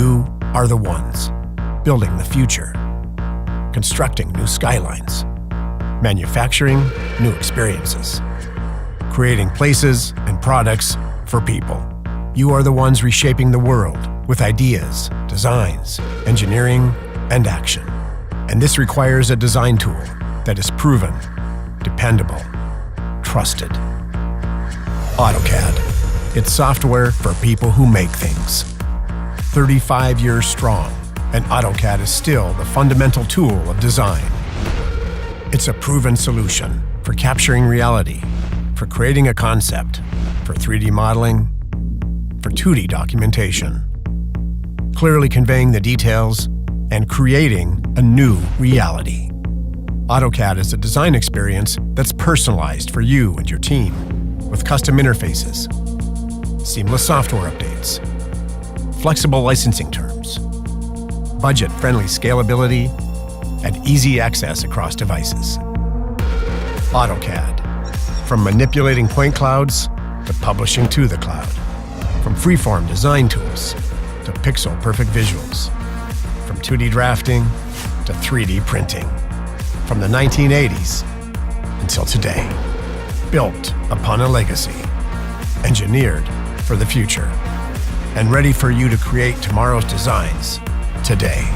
You are the ones building the future, constructing new skylines, manufacturing new experiences, creating places and products for people. You are the ones reshaping the world with ideas, designs, engineering, and action. And this requires a design tool that is proven, dependable, trusted. Autocad. It's software for people who make things. 35 years strong, and Autocad is still the fundamental tool of design. It's a proven solution for capturing reality, for creating a concept, for 3D modeling, for 2D documentation, clearly conveying the details and creating a new reality. AutoCAD is a design experience that's personalized for you and your team, with custom interfaces, seamless software updates, flexible licensing terms, budget-friendly scalability, and easy access across devices. AutoCAD. From manipulating point clouds to publishing to the cloud. From freeform design tools to pixel-perfect visuals. From 2D drafting to 3D printing. From the 1980s until today. Built upon a legacy. Engineered for the future. And ready for you to create tomorrow's designs today.